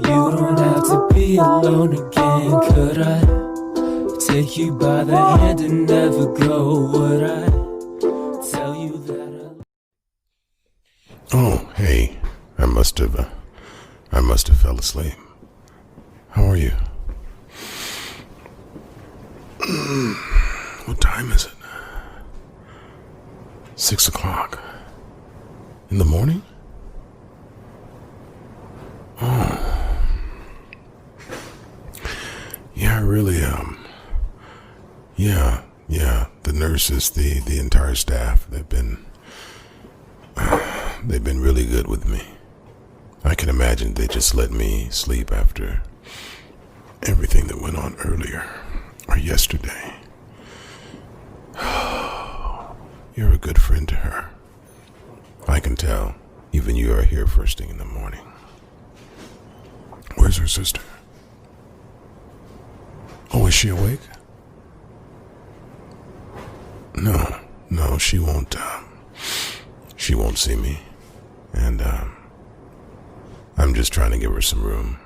You don't have to be alone again. Could I take you by the hand and never go? Would I tell you that Oh, hey, I must have fell asleep. How are you? What time is it? 6 o'clock. In the morning? Oh. Yeah, really, the nurses, the entire staff, they've been really good with me. I can imagine they just let me sleep after everything that went on earlier or yesterday. You're a good friend to her. I can tell. Even you are here first thing in the morning. Where's her sister? Oh, is she awake? No, she won't see me. And, I'm just trying to give her some room,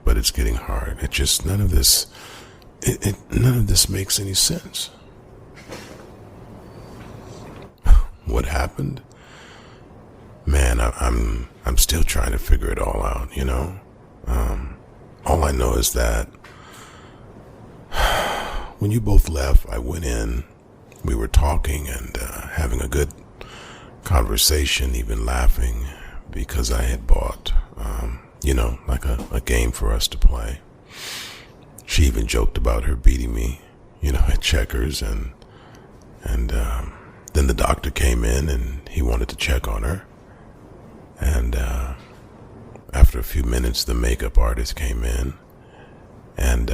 but it's getting hard. It just, none of this makes any sense. What happened? Man, I'm still trying to figure it all out, all I know is that when you both left, I went in, we were talking and having a good conversation, even laughing, because I had bought, like a game for us to play. She even joked about her beating me, at checkers, and then the doctor came in and he wanted to check on her. And after a few minutes, the makeup artist came in, and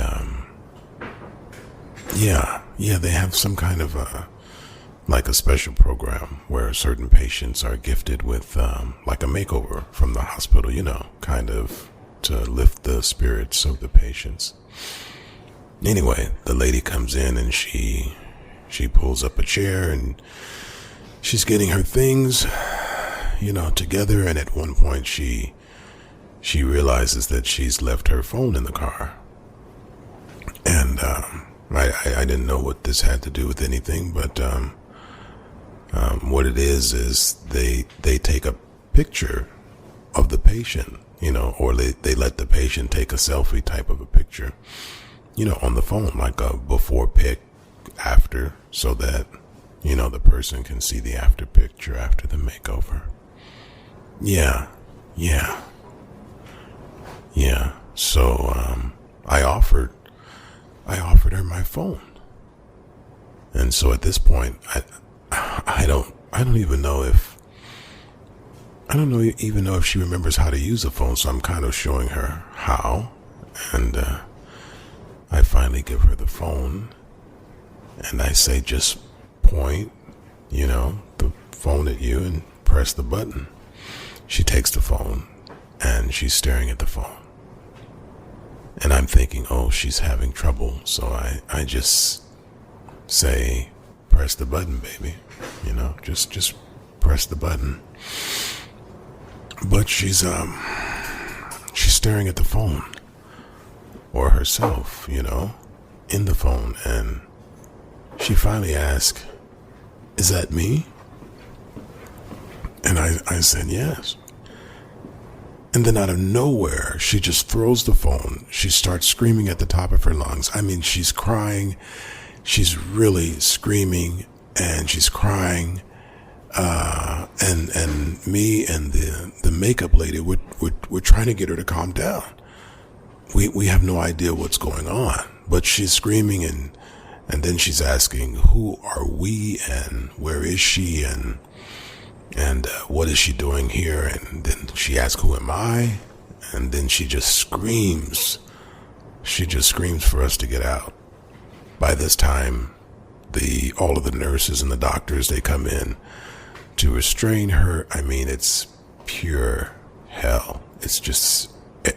they have some kind of like a special program where certain patients are gifted with like a makeover from the hospital, kind of to lift the spirits of the patients. Anyway, the lady comes in and she pulls up a chair and she's getting her things, together. And at one point she realizes that she's left her phone in the car. And I didn't know what this had to do with anything, but what it is they take a picture of the patient, or they let the patient take a selfie type of a picture, on the phone, like a before pic, after, so that, the person can see the after picture after the makeover. Yeah. So, I offered her my phone. And so at this point, I don't even know if she remembers how to use a phone. So I'm kind of showing her how, and I finally give her the phone, and I say, just point, the phone at you and press the button. She takes the phone and she's staring at the phone. And I'm thinking, oh, she's having trouble. So I just say, press the button, baby. Just press the button. But she's staring at the phone, or herself, in the phone. And she finally asked, is that me? And I said, yes. And then out of nowhere, she just throws the phone. She starts screaming at the top of her lungs. I mean, she's crying. She's really screaming, and she's crying. And me and the makeup lady, we're trying to get her to calm down. We have no idea what's going on, but she's screaming, and then she's asking, who are we, and where is she, and what is she doing here? And then she asks, who am I? And then she just screams. She just screams for us to get out. By this time, all of the nurses and the doctors, they come in to restrain her. I mean, it's pure hell. It's just,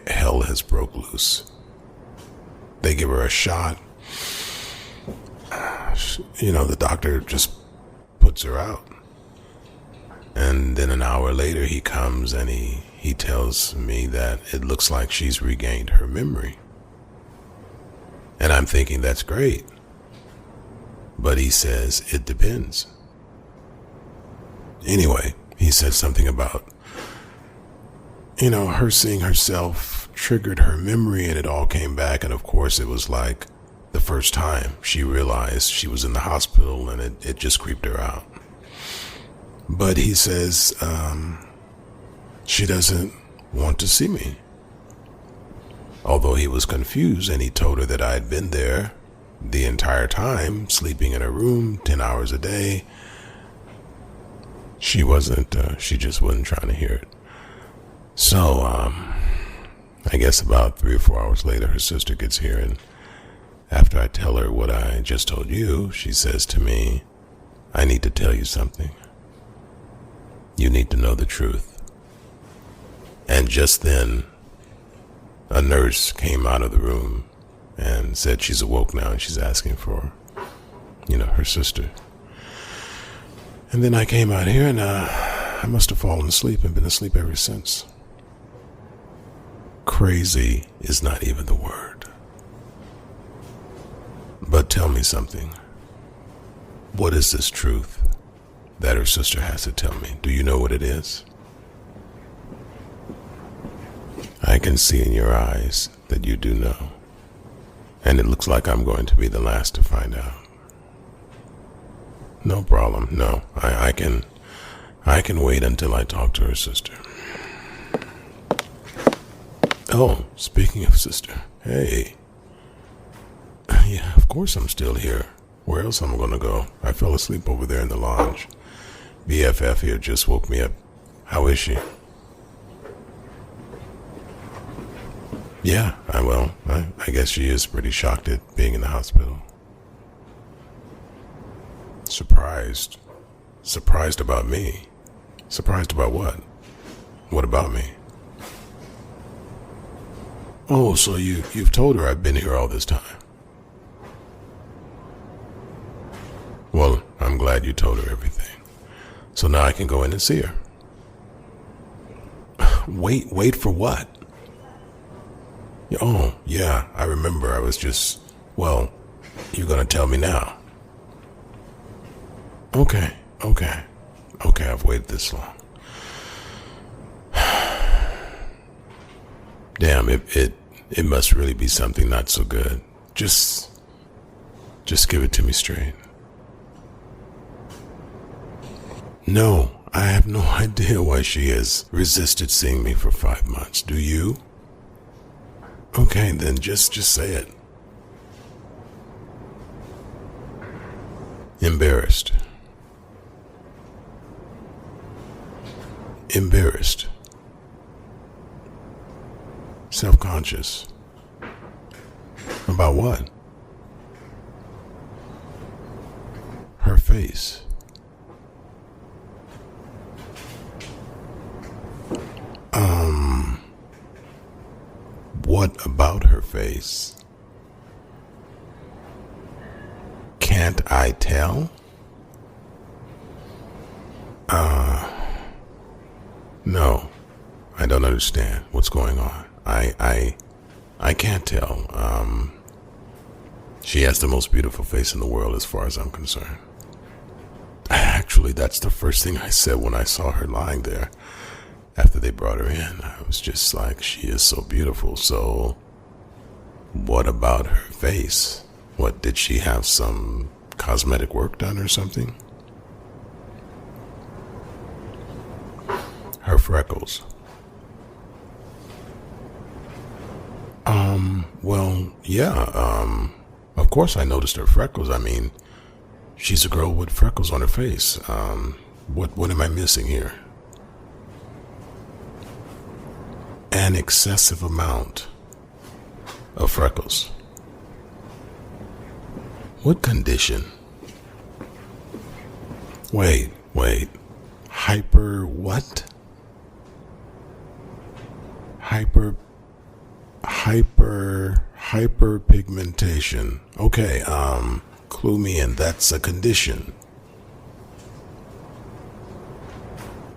hell has broke loose. They give her a shot. The doctor just puts her out. And then an hour later, he comes and he tells me that it looks like she's regained her memory. And I'm thinking that's great. But he says it depends. Anyway, he said something about, her seeing herself triggered her memory and it all came back. And of course, it was like the first time she realized she was in the hospital, and it just creeped her out. But he says she doesn't want to see me. Although he was confused, and he told her that I had been there the entire time, sleeping in her room 10 hours a day. She just wasn't trying to hear it. So, I guess about 3 or 4 hours later, her sister gets here, and after I tell her what I just told you, she says to me, I need to tell you something. You need to know the truth. And just then, a nurse came out of the room and said she's awoke now and she's asking for, her sister. And then I came out here and I must have fallen asleep and been asleep ever since. Crazy is not even the word. But tell me something. What is this truth that her sister has to tell me? Do you know what it is? I can see in your eyes that you do know. And it looks like I'm going to be the last to find out. No problem. No, I can wait until I talk to her sister. Oh, speaking of sister, hey. Yeah, of course I'm still here. Where else am I going to go? I fell asleep over there in the lounge. BFF here just woke me up. How is she? Yeah, I guess she is pretty shocked at being in the hospital. Surprised. Surprised about me. Surprised about what? What about me? Oh, so you've told her I've been here all this time. Well, I'm glad you told her everything. So now I can go in and see her. Wait for what? Oh, yeah, I remember. I was just, you're going to tell me now. Okay, I've waited this long. Damn, it must really be something not so good. Just give it to me straight. No, I have no idea why she has resisted seeing me for 5 months. Do you? Okay, then just say it. Embarrassed. Self-conscious. About what? Her face. What about her face? Can't I tell? No, I don't understand what's going on. I can't tell. She has the most beautiful face in the world as far as I'm concerned. Actually, that's the first thing I said when I saw her lying there after they brought her in. I was just like, she is so beautiful. So what about her face? What, did she have some cosmetic work done or something? Her freckles. Of course I noticed her freckles. I mean, she's a girl with freckles on her face. What am I missing here? An excessive amount of freckles. What condition? Wait. Hyper what? Hyperpigmentation. Okay, clue me in. That's a condition.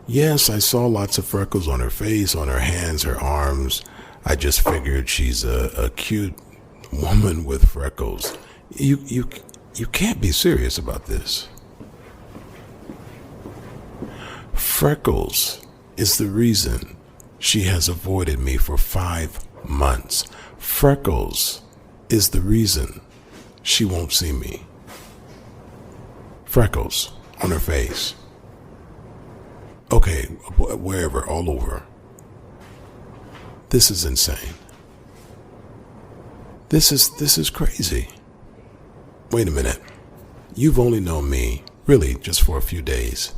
Yes, I saw lots of freckles on her face, on her hands, her arms. I just figured she's a cute woman with freckles. You can't be serious about this. Freckles is the reason she has avoided me for 5 months. Freckles is the reason she won't see me. Freckles on her face. Okay, wherever, all over. This is insane. This is crazy. Wait a minute. You've only known me, really, just for a few days.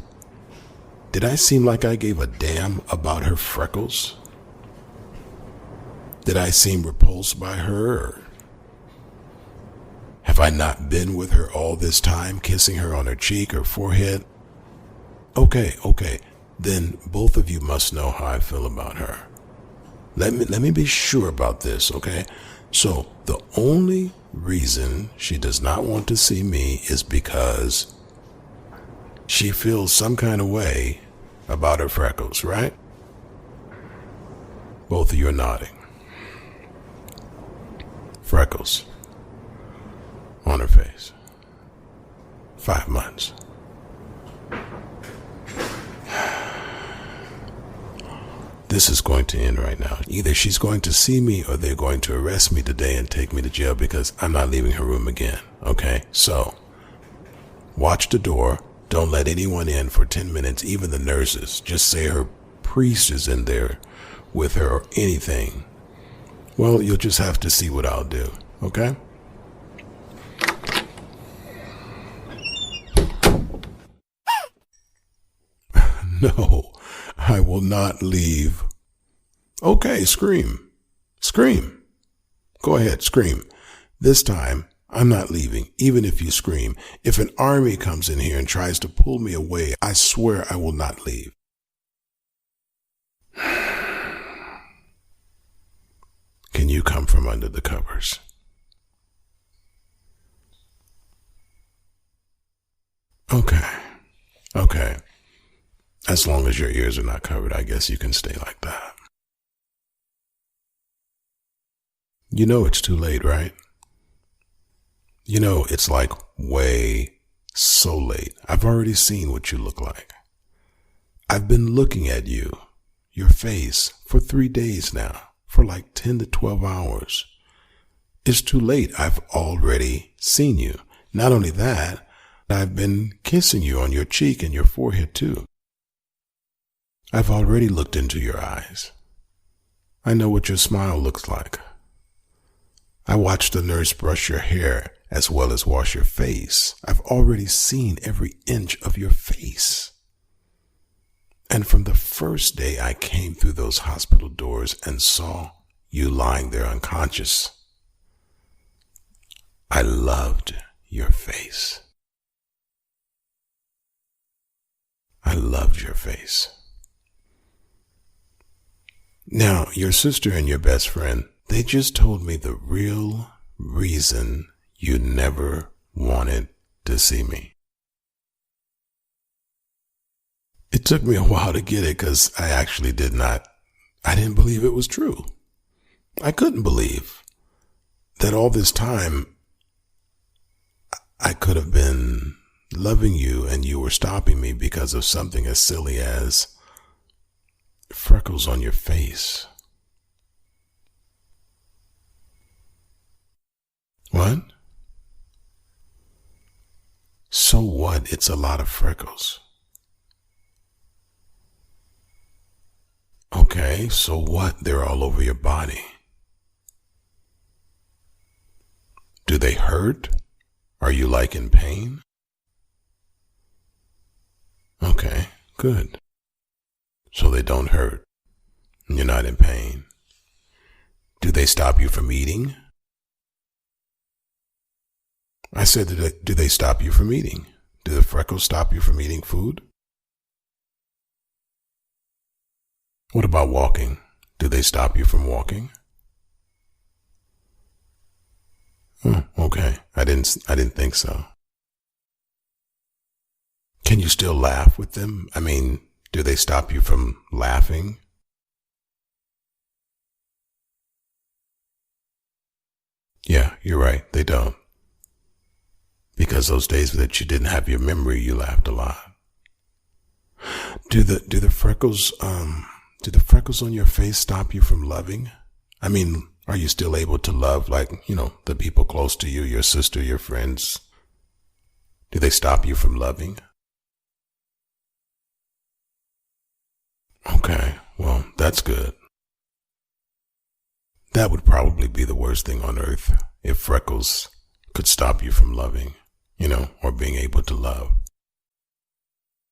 Did I seem like I gave a damn about her freckles? Did I seem repulsed by her? Or have I not been with her all this time, kissing her on her cheek or forehead? Okay. Then both of you must know how I feel about her. Let me be sure about this, okay? So the only reason she does not want to see me is because she feels some kind of way about her freckles, right? Both of you are nodding. Freckles on her face. 5 months. This is going to end right now. Either she's going to see me or they're going to arrest me today and take me to jail because I'm not leaving her room again. Okay? So, watch the door. Don't let anyone in for 10 minutes, even the nurses. Just say her priest is in there with her or anything. Well, you'll just have to see what I'll do. Okay? No, I will not leave. Okay, scream. Scream. Go ahead, scream. This time, I'm not leaving, even if you scream. If an army comes in here and tries to pull me away, I swear I will not leave. Can you come from under the covers? Okay. As long as your ears are not covered, I guess you can stay like that. You know it's too late, right? You know it's like way so late. I've already seen what you look like. I've been looking at you, your face, for 3 days now, for like 10 to 12 hours. It's too late. I've already seen you. Not only that, I've been kissing you on your cheek and your forehead too. I've already looked into your eyes. I know what your smile looks like. I watched the nurse brush your hair as well as wash your face. I've already seen every inch of your face. And from the first day I came through those hospital doors and saw you lying there unconscious, I loved your face. I loved your face. Now, your sister and your best friend, they just told me the real reason you never wanted to see me. It took me a while to get it because I didn't believe it was true. I couldn't believe that all this time I could have been loving you and you were stopping me because of something as silly as freckles on your face. What? So what? It's a lot of freckles. Okay, so what? They're all over your body. Do they hurt? Are you like in pain? Okay, good. So they don't hurt. You're not in pain. Do they stop you from eating? I said, do they stop you from eating? Do the freckles stop you from eating food? What about walking? Do they stop you from walking? Okay. I didn't think so. Can you still laugh with them? I mean, Do they stop you from laughing? Yeah, you're right. They don't. Because those days that you didn't have your memory, you laughed a lot. Do the freckles on your face stop you from loving? I mean, are you still able to love, like, the people close to you, your sister, your friends? Do they stop you from loving? Okay, well, that's good. That would probably be the worst thing on earth if freckles could stop you from loving, or being able to love.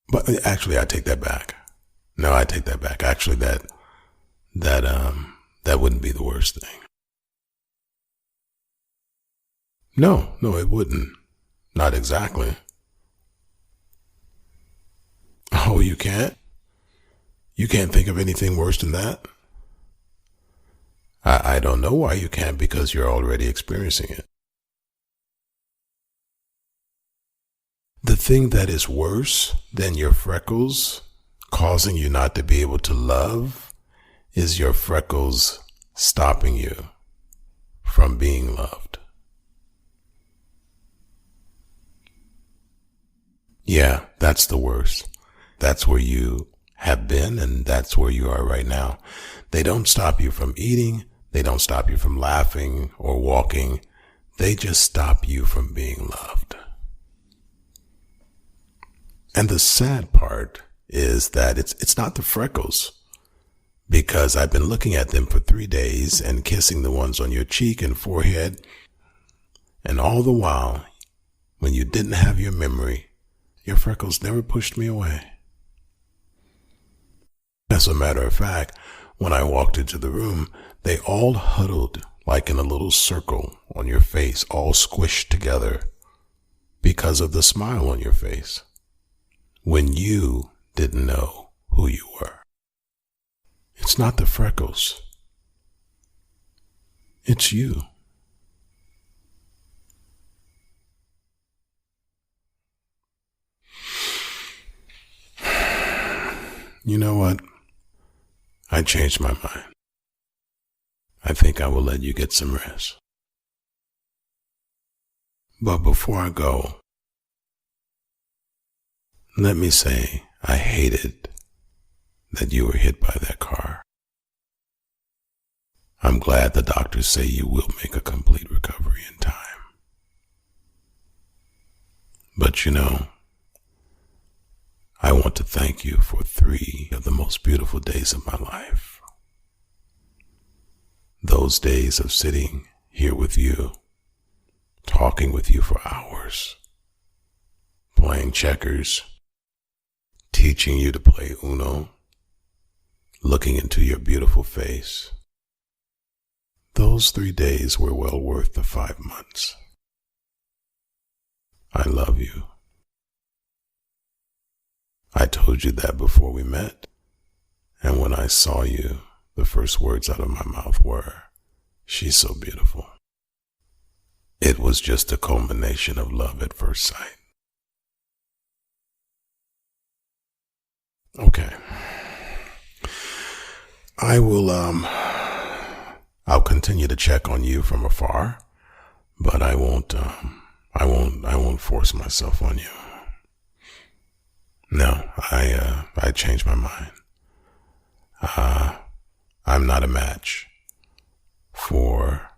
But actually, I take that back. No, I take that back. Actually, that wouldn't be the worst thing. No, it wouldn't. Not exactly. Oh, you can't? You can't think of anything worse than that? I don't know why you can't, because you're already experiencing it. The thing that is worse than your freckles causing you not to be able to love is your freckles stopping you from being loved. Yeah, that's the worst. That's where you have been, and that's where you are right now. They don't stop you from eating. They don't stop you from laughing or walking. They just stop you from being loved. And the sad part is that it's not the freckles, because I've been looking at them for 3 days and kissing the ones on your cheek and forehead. And all the while, when you didn't have your memory, your freckles never pushed me away. As a matter of fact, when I walked into the room, they all huddled like in a little circle on your face, all squished together because of the smile on your face when you didn't know who you were. It's not the freckles. It's you. You know what? I changed my mind. I think I will let you get some rest. But before I go, let me say I hated that you were hit by that car. I'm glad the doctors say you will make a complete recovery in time. But I want to thank you for 3 of the most beautiful days of my life. Those days of sitting here with you, talking with you for hours, playing checkers, teaching you to play Uno, looking into your beautiful face. Those 3 days were well worth the 5 months. I love you. I told you that before we met, and when I saw you, the first words out of my mouth were, "She's so beautiful." It was just a culmination of love at first sight. Okay. I will, I'll continue to check on you from afar, but I won't force myself on you. No, I changed my mind. I'm not a match for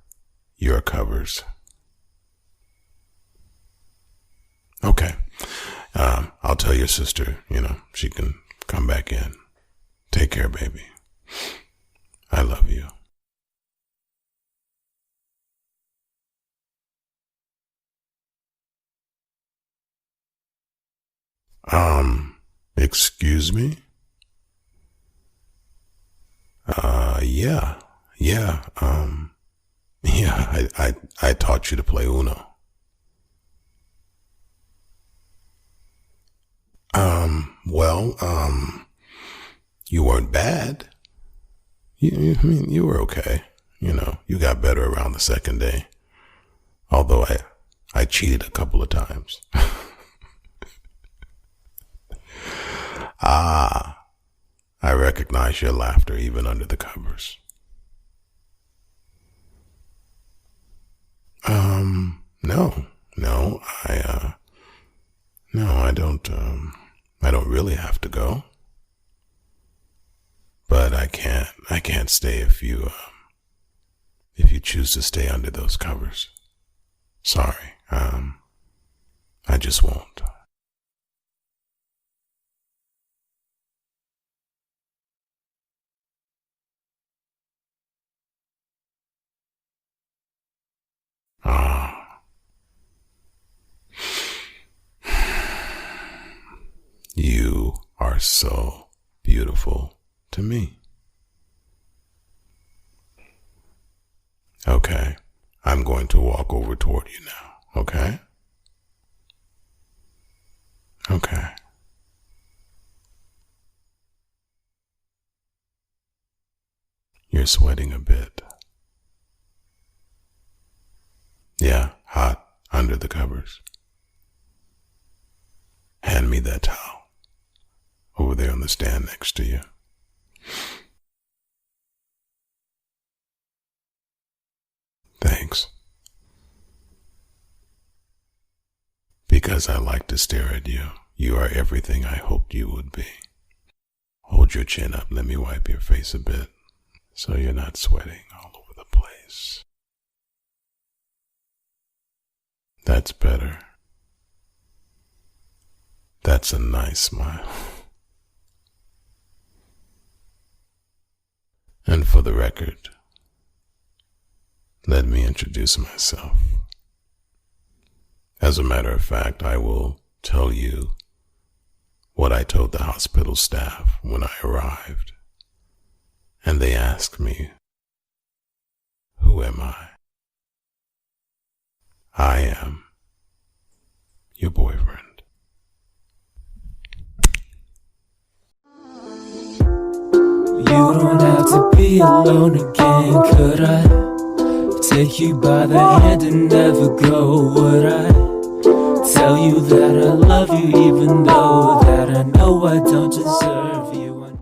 your covers. Okay. I'll tell your sister, she can come back in. Take care, baby. I love you. Excuse me? Yeah, I taught you to play Uno. You weren't bad. You were okay. You got better around the second day. Although I cheated a couple of times. I recognize your laughter even under the covers. No, I don't really have to go. But I can't stay if you choose to stay under those covers. Sorry, I just won't. Ah. You are so beautiful to me. Okay, I'm going to walk over toward you now, okay? Okay. You're sweating a bit. Yeah, hot under the covers. Hand me that towel over there on the stand next to you. Thanks. Because I like to stare at you. You are everything I hoped you would be. Hold your chin up. Let me wipe your face a bit so you're not sweating all over the place. That's better. That's a nice smile. And for the record, let me introduce myself. As a matter of fact, I will tell you what I told the hospital staff when I arrived, and they asked me, "Who am I?" I am your boyfriend. You don't have to be alone again. Could I take you by the hand and never go? Would I tell you that I love you even though that I know I don't deserve you?